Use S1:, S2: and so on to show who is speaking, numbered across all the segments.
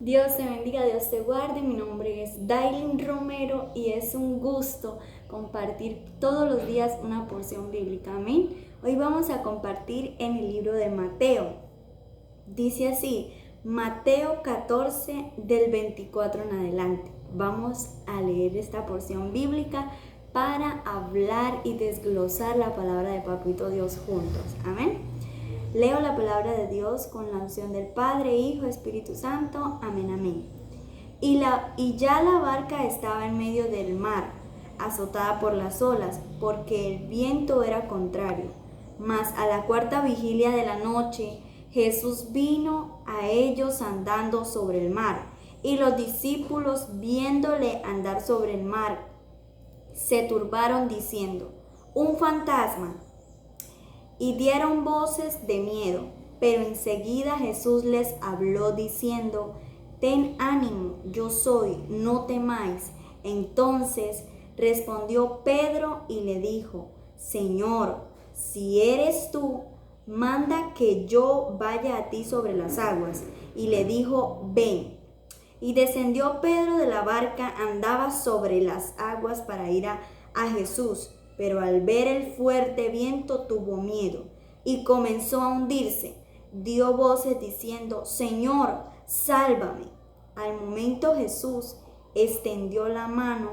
S1: Dios te bendiga, Dios te guarde. Mi nombre es Dailin Romero y es un gusto compartir todos los días una porción bíblica. Amén. Hoy vamos a compartir en el libro de Mateo. Dice así, Mateo 14 del 24 en adelante. Vamos a leer esta porción bíblica para hablar y desglosar la palabra de Papito Dios juntos. Amén. Leo la palabra de Dios con la unción del Padre, Hijo, Espíritu Santo. Amén, amén. Y ya la barca estaba en medio del mar, azotada por las olas, porque el viento era contrario. Mas a la cuarta vigilia de la noche, Jesús vino a ellos andando sobre el mar, y los discípulos, viéndole andar sobre el mar, se turbaron diciendo: un fantasma. Y dieron voces de miedo, pero enseguida Jesús les habló diciendo: ten ánimo, yo soy, no temáis. Entonces respondió Pedro y le dijo: Señor, si eres tú, manda que yo vaya a ti sobre las aguas. Y le dijo: ven. Y descendió Pedro de la barca, andaba sobre las aguas para ir a Jesús, pero al ver el fuerte viento tuvo miedo y comenzó a hundirse. Dio voces diciendo: Señor, sálvame. Al momento Jesús extendió la mano,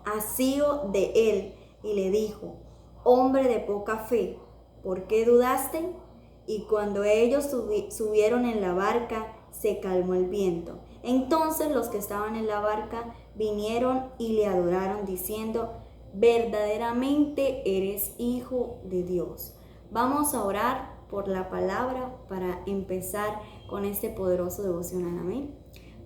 S1: asió de él y le dijo: hombre de poca fe, ¿por qué dudaste? Y cuando ellos subieron en la barca, se calmó el viento. Entonces los que estaban en la barca vinieron y le adoraron diciendo: verdaderamente eres Hijo de Dios. Vamos a orar por la palabra para empezar con este poderoso devocional. Amén.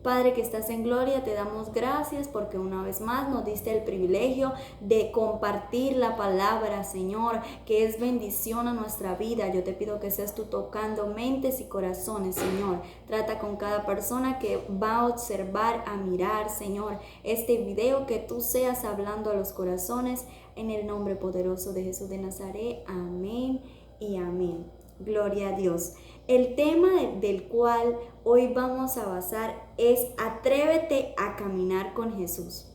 S1: Padre que estás en gloria, te damos gracias porque una vez más nos diste el privilegio de compartir la palabra, Señor, que es bendición a nuestra vida. Yo te pido que seas tú tocando mentes y corazones, Señor. Trata con cada persona que va a observar, a mirar, Señor, este video, que tú seas hablando a los corazones, en el nombre poderoso de Jesús de Nazaret. Amén y amén. Gloria a Dios. El tema del cual hoy vamos a basar es: atrévete a caminar con Jesús.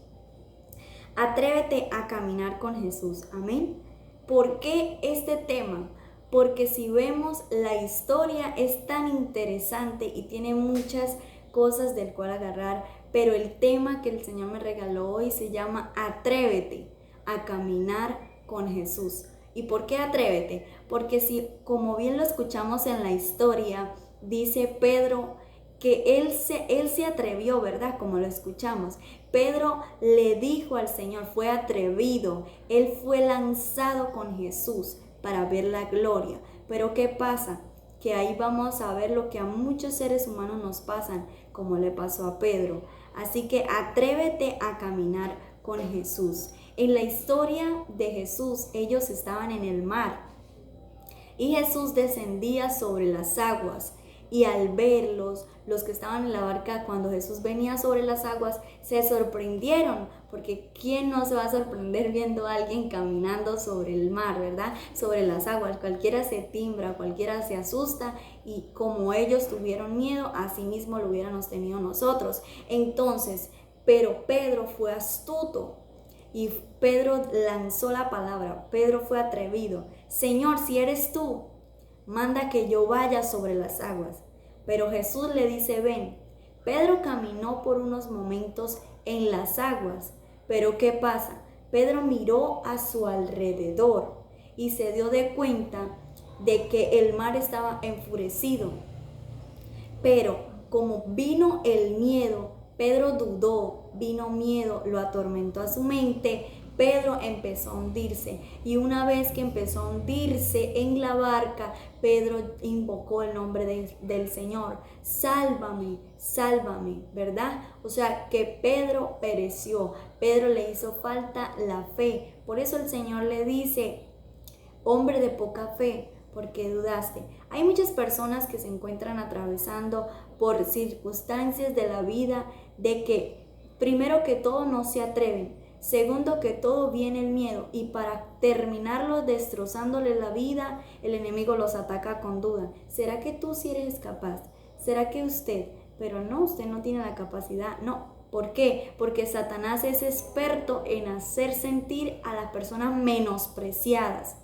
S1: Atrévete a caminar con Jesús. Amén. ¿Por qué este tema? Porque si vemos, la historia es tan interesante y tiene muchas cosas del cual agarrar, pero el tema que el Señor me regaló hoy se llama: atrévete a caminar con Jesús. ¿Y por qué atrévete? Porque si, como bien lo escuchamos en la historia, dice Pedro que él se atrevió, ¿verdad? Como lo escuchamos. Pedro le dijo al Señor, fue atrevido, él fue lanzado con Jesús para ver la gloria. Pero ¿qué pasa? Que ahí vamos a ver lo que a muchos seres humanos nos pasan, como le pasó a Pedro. Así que atrévete a caminar con Jesús. En la historia de Jesús, ellos estaban en el mar y Jesús descendía sobre las aguas. Y al verlos, los que estaban en la barca, cuando Jesús venía sobre las aguas, se sorprendieron, porque ¿quién no se va a sorprender viendo a alguien caminando sobre el mar, verdad? Sobre las aguas. Cualquiera se timbra, cualquiera se asusta, y como ellos tuvieron miedo, así mismo lo hubiéramos tenido nosotros. Entonces, pero Pedro fue astuto y Pedro lanzó la palabra. Pedro fue atrevido. Señor, si eres tú, manda que yo vaya sobre las aguas. Pero Jesús le dice: ven. Pedro caminó por unos momentos en las aguas. Pero ¿qué pasa? Pedro miró a su alrededor y se dio de cuenta de que el mar estaba enfurecido. Pero como vino el miedo, Pedro dudó, vino miedo, lo atormentó a su mente. Pedro empezó a hundirse, y una vez que empezó a hundirse en la barca, Pedro invocó el nombre del Señor: sálvame, sálvame, ¿verdad? O sea que Pedro pereció, Pedro le hizo falta la fe. Por eso el Señor le dice: hombre de poca fe, ¿por qué dudaste? Hay muchas personas que se encuentran atravesando por circunstancias de la vida, de que primero que todo no se atreven, segundo que todo viene el miedo, y para terminarlo destrozándole la vida, el enemigo los ataca con duda. ¿Será que tú sí eres capaz? ¿Será que usted pero no, usted no tiene la capacidad, no. ¿Por qué? Porque Satanás es experto en hacer sentir a las personas menospreciadas.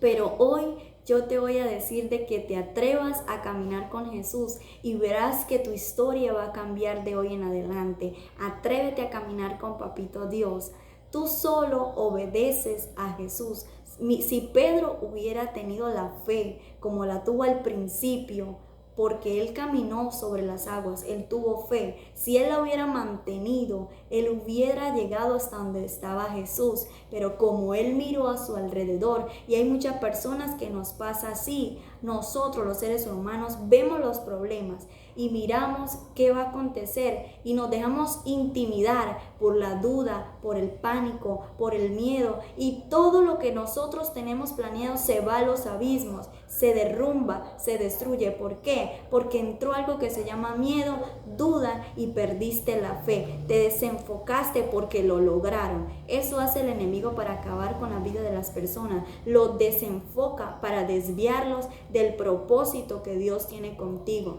S1: Pero hoy yo te voy a decir de que te atrevas a caminar con Jesús y verás que tu historia va a cambiar de hoy en adelante. Atrévete a caminar con Papito Dios. Tú solo obedeces a Jesús. Si Pedro hubiera tenido la fe como la tuvo al principio, porque él caminó sobre las aguas, él tuvo fe. Si él la hubiera mantenido, él hubiera llegado hasta donde estaba Jesús. Pero como él miró a su alrededor, y hay muchas personas que nos pasa así, nosotros los seres humanos vemos los problemas y miramos qué va a acontecer y nos dejamos intimidar por la duda, por el pánico, por el miedo, y todo lo que nosotros tenemos planeado se va a los abismos, se derrumba, se destruye. ¿Por qué? Porque entró algo que se llama miedo, duda, y perdiste la fe, te desenfocaste porque lo lograron. Eso hace el enemigo para acabar con la vida de las personas, lo desenfoca para desviarlos del propósito que Dios tiene contigo.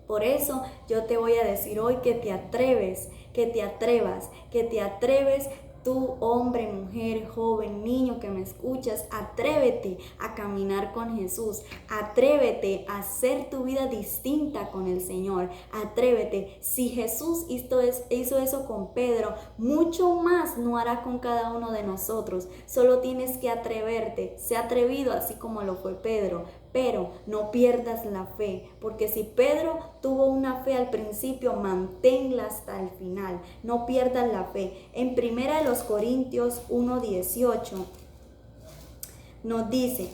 S1: Por eso yo te voy a decir hoy que te atreves, que te atrevas, tú, hombre, mujer, joven, niño que me escuchas, atrévete a caminar con Jesús, atrévete a hacer tu vida distinta con el Señor, atrévete. Si Jesús hizo eso con Pedro, mucho más no hará con cada uno de nosotros. Solo tienes que atreverte, sé atrevido así como lo fue Pedro. Pero no pierdas la fe, porque si Pedro tuvo una fe al principio, manténla hasta el final. No pierdas la fe. En 1 Corintios 1:18 nos dice,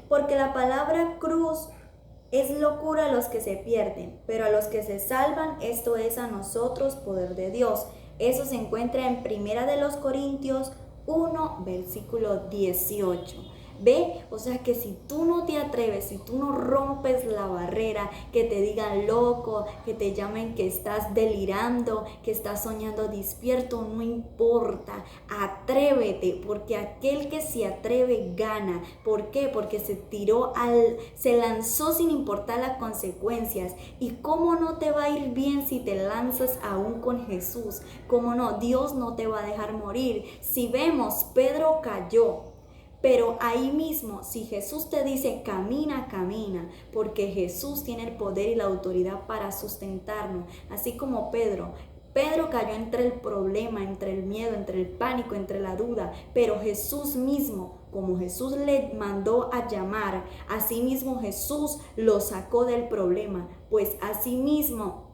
S1: porque la palabra cruz es locura a los que se pierden, pero a los que se salvan, esto es a nosotros poder de Dios. Eso se encuentra en 1 Corintios 1, versículo 18. ¿Ve? O sea que si tú no te atreves, si tú no rompes la barrera, que te digan loco, que te llamen que estás delirando, que estás soñando despierto, no importa, atrévete, porque aquel que se atreve gana. ¿Por qué? Porque se lanzó sin importar las consecuencias. ¿Y cómo no te va a ir bien si te lanzas aún con Jesús? ¿Cómo no? Dios no te va a dejar morir. Si vemos, Pedro cayó. Pero ahí mismo, si Jesús te dice camina, camina, porque Jesús tiene el poder y la autoridad para sustentarnos, así como Pedro cayó entre el problema, entre el miedo, entre el pánico, entre la duda, pero Jesús mismo, como Jesús le mandó a llamar, así mismo Jesús lo sacó del problema, pues así mismo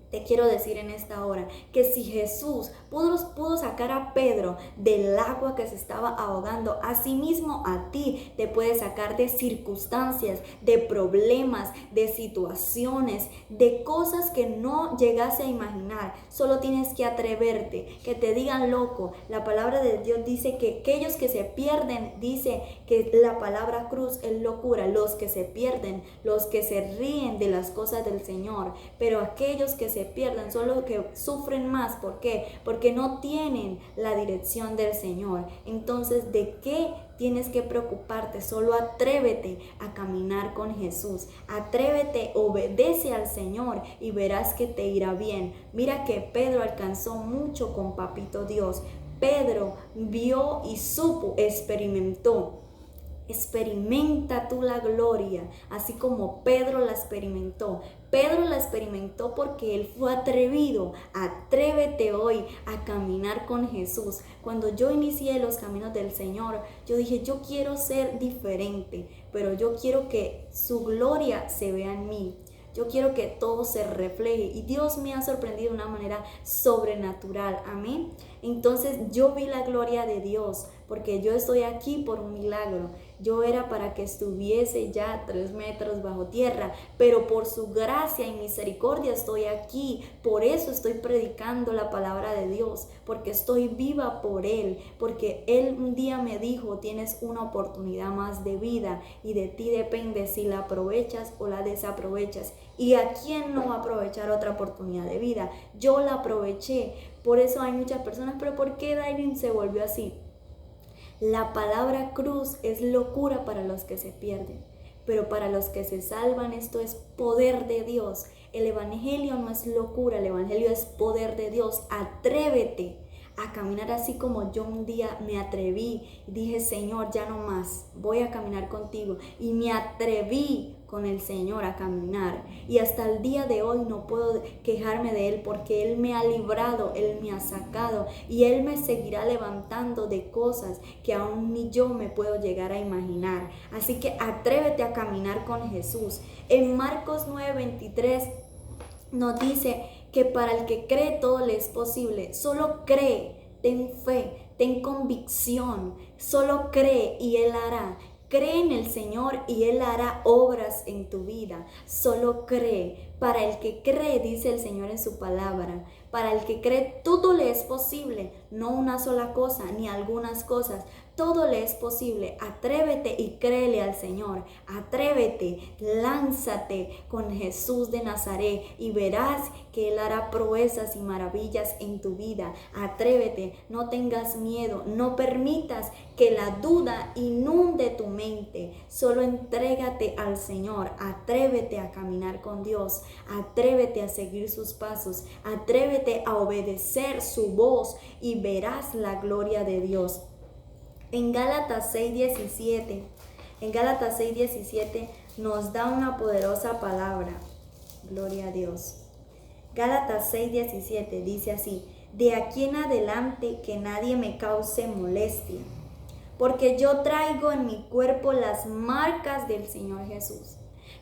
S1: te quiero decir en esta hora que si Jesús pudo sacar a Pedro del agua que se estaba ahogando, asimismo a ti te puede sacar de circunstancias, de problemas, de situaciones, de cosas que no llegase a imaginar. Solo tienes que atreverte, que te digan loco. La palabra de Dios dice que aquellos que se pierden, dice que la palabra cruz es locura. Los que se pierden, los que se ríen de las cosas del Señor, pero aquellos que se pierden son los que sufren más. ¿Por qué? Porque no tienen la dirección del Señor. Entonces, ¿de qué tienes que preocuparte? Solo atrévete a caminar con Jesús. Atrévete, obedece al Señor y verás que te irá bien. Mira que Pedro alcanzó mucho con Papito Dios. Pedro vio y supo, experimentó. Experimenta tú la gloria, así como Pedro la experimentó. Pedro la experimentó porque él fue atrevido. Atrévete hoy a caminar con Jesús. Cuando yo inicié los caminos del Señor, yo dije, yo quiero ser diferente, pero yo quiero que su gloria se vea en mí. Yo quiero que todo se refleje y Dios me ha sorprendido de una manera sobrenatural. Amén. Entonces yo vi la gloria de Dios porque yo estoy aquí por un milagro. Yo era para que estuviese ya 3 metros bajo tierra, pero por su gracia y misericordia estoy aquí. Por eso estoy predicando la palabra de Dios, porque estoy viva por Él, porque Él un día me dijo, tienes una oportunidad más de vida y de ti depende si la aprovechas o la desaprovechas. ¿Y a quién no va a aprovechar otra oportunidad de vida? Yo la aproveché. Por eso hay muchas personas, pero ¿por qué Dailin se volvió así? La palabra cruz es locura para los que se pierden, pero para los que se salvan esto es poder de Dios. El Evangelio no es locura, el Evangelio es poder de Dios. Atrévete a caminar así como yo un día me atreví y dije, Señor, ya no más, voy a caminar contigo. Y me atreví con el Señor a caminar. Y hasta el día de hoy no puedo quejarme de Él porque Él me ha librado, Él me ha sacado y Él me seguirá levantando de cosas que aún ni yo me puedo llegar a imaginar. Así que atrévete a caminar con Jesús. En Marcos 9:23 nos dice que para el que cree todo le es posible. Solo cree, ten fe, ten convicción, solo cree y Él hará. Cree en el Señor y Él hará obras en tu vida. Solo cree. Para el que cree, dice el Señor en su palabra, para el que cree todo le es posible, no una sola cosa ni algunas cosas, todo le es posible. Atrévete y créele al Señor. Atrévete, lánzate con Jesús de Nazaret y verás que Él hará proezas y maravillas en tu vida. Atrévete, no tengas miedo, no permitas que la duda inunde tu mente. Solo entrégate al Señor. Atrévete a caminar con Dios. Atrévete a seguir sus pasos. Atrévete a obedecer su voz y verás la gloria de Dios. En Gálatas 6:17 nos da una poderosa palabra. Gloria a Dios. Gálatas 6:17 dice así: de aquí en adelante que nadie me cause molestia, porque yo traigo en mi cuerpo las marcas del Señor Jesús.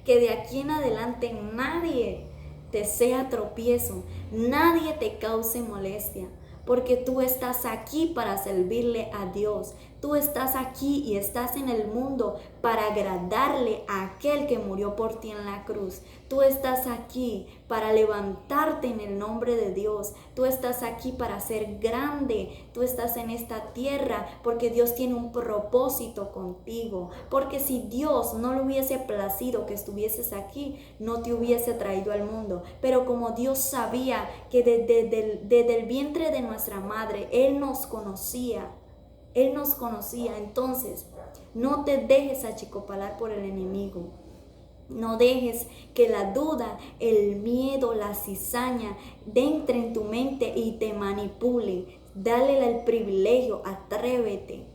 S1: Que de aquí en adelante nadie te sea tropiezo, nadie te cause molestia, porque tú estás aquí para servirle a Dios. Tú estás aquí y estás en el mundo para agradarle a aquel que murió por ti en la cruz. Tú estás aquí para levantarte en el nombre de Dios. Tú estás aquí para ser grande. Tú estás en esta tierra porque Dios tiene un propósito contigo. Porque si Dios no le hubiese placido que estuvieses aquí, no te hubiese traído al mundo. Pero como Dios sabía que desde el vientre de nuestra madre, Él nos conocía. Entonces no te dejes achicopalar por el enemigo. No dejes que la duda, el miedo, la cizaña entre en tu mente y te manipule. Dale el privilegio, atrévete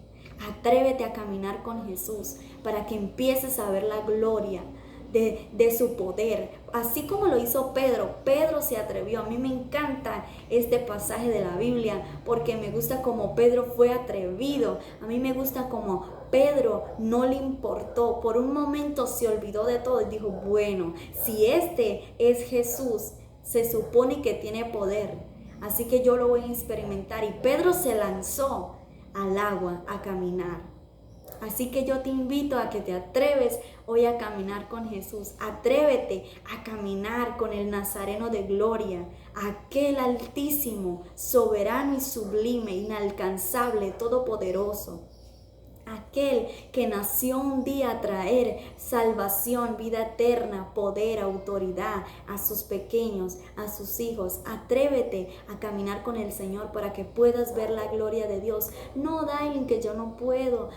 S1: a caminar con Jesús para que empieces a ver la gloria de su poder, así como lo hizo Pedro. Pedro se atrevió. A mí me encanta este pasaje de la Biblia porque me gusta como Pedro fue atrevido. A mí me gusta como Pedro no le importó, por un momento se olvidó de todo y dijo, bueno, si este es Jesús, se supone que tiene poder, así que yo lo voy a experimentar. Y Pedro se lanzó al agua a caminar. Así que yo te invito a que te atreves hoy a caminar con Jesús. Atrévete a caminar con el Nazareno de gloria, aquel altísimo, soberano y sublime, inalcanzable, todopoderoso. Aquel que nació un día a traer salvación, vida eterna, poder, autoridad a sus pequeños, a sus hijos. Atrévete a caminar con el Señor para que puedas ver la gloria de Dios. No, Dailin, que yo no puedo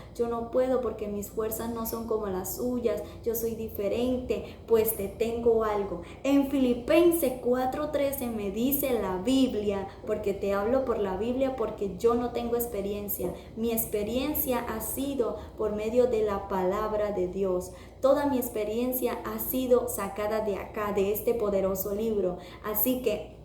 S1: porque mis fuerzas no son como las suyas, yo soy diferente. Pues te tengo algo. En Filipenses 4:13 me dice la Biblia, porque te hablo por la Biblia, porque yo no tengo experiencia. Mi experiencia ha sido por medio de la palabra de Dios. Toda mi experiencia ha sido sacada de acá, de este poderoso libro. Así que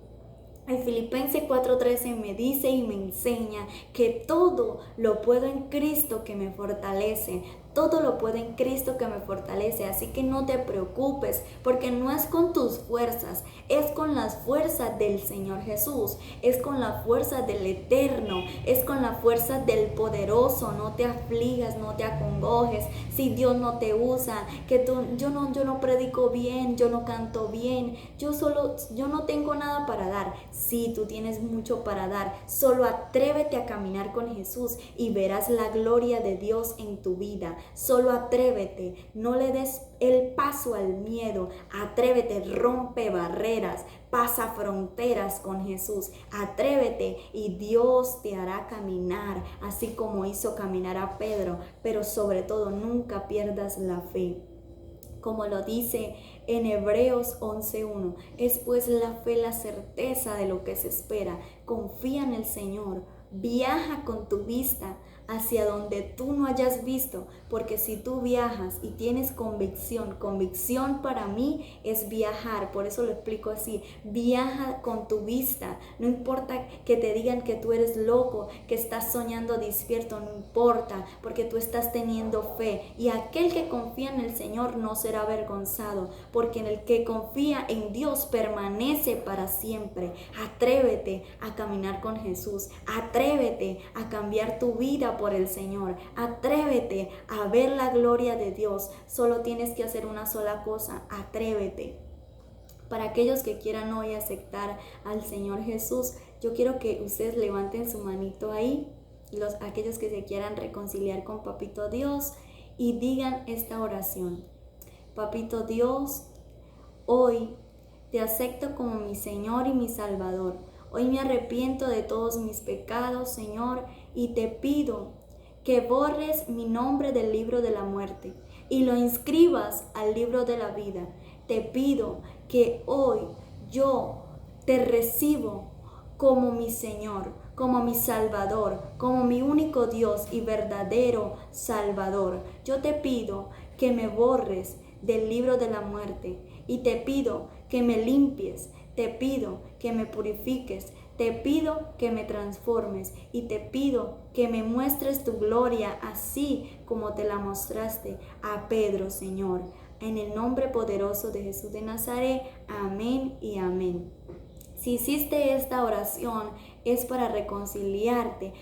S1: en Filipenses 4:13 me dice y me enseña que todo lo puedo en Cristo que me fortalece. Todo lo puedo en Cristo que me fortalece. Así que no te preocupes, porque no es con tus fuerzas, es con las fuerzas del Señor Jesús, es con la fuerza del Eterno, es con la fuerza del Poderoso. No te afligas, no te acongojes si Dios no te usa, que yo no predico bien, yo no canto bien, yo no tengo nada para dar. Sí, tú tienes mucho para dar. Solo atrévete a caminar con Jesús y verás la gloria de Dios en tu vida. Solo atrévete, no le des el paso al miedo. Atrévete, rompe barreras, pasa fronteras con Jesús. Atrévete y Dios te hará caminar, así como hizo caminar a Pedro. Pero sobre todo, nunca pierdas la fe. Como lo dice en Hebreos 11:1, es pues la fe la certeza de lo que se espera. Confía en el Señor, viaja con tu vista hacia donde tú no hayas visto, porque si tú viajas y tienes convicción para mí es viajar, por eso lo explico así, viaja con tu vista, no importa que te digan que tú eres loco, que estás soñando despierto, no importa, porque tú estás teniendo fe, y aquel que confía en el Señor no será avergonzado, porque en el que confía en Dios permanece para siempre. Atrévete a caminar con Jesús, atrévete a cambiar tu vida por el Señor, atrévete a ver la gloria de Dios. Solo tienes que hacer una sola cosa, atrévete. Para aquellos que quieran hoy aceptar al Señor Jesús, yo quiero que ustedes levanten su manito ahí, aquellos que se quieran reconciliar con Papito Dios, y digan esta oración: Papito Dios, hoy te acepto como mi Señor y mi Salvador. Hoy me arrepiento de todos mis pecados, Señor, y te pido que borres mi nombre del libro de la muerte y lo inscribas al libro de la vida. Te pido que hoy yo te recibo como mi Señor, como mi Salvador, como mi único Dios y verdadero Salvador. Yo te pido que me borres del libro de la muerte y te pido que me limpies, te pido que me purifiques, te pido que me transformes y te pido que me muestres tu gloria así como te la mostraste a Pedro, Señor. En el nombre poderoso de Jesús de Nazaret, amén y amén. Si hiciste esta oración es para reconciliarte,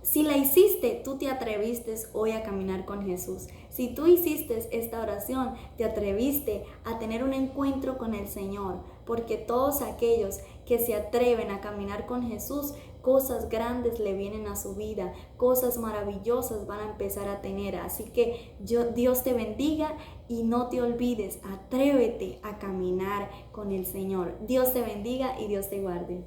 S1: si la hiciste, tú te atreviste hoy a caminar con Jesús. Si tú hiciste esta oración, te atreviste a tener un encuentro con el Señor, porque todos aquellos que se atreven a caminar con Jesús, cosas grandes le vienen a su vida, cosas maravillosas van a empezar a tener. Así que Dios te bendiga y no te olvides, atrévete a caminar con el Señor. Dios te bendiga y Dios te guarde.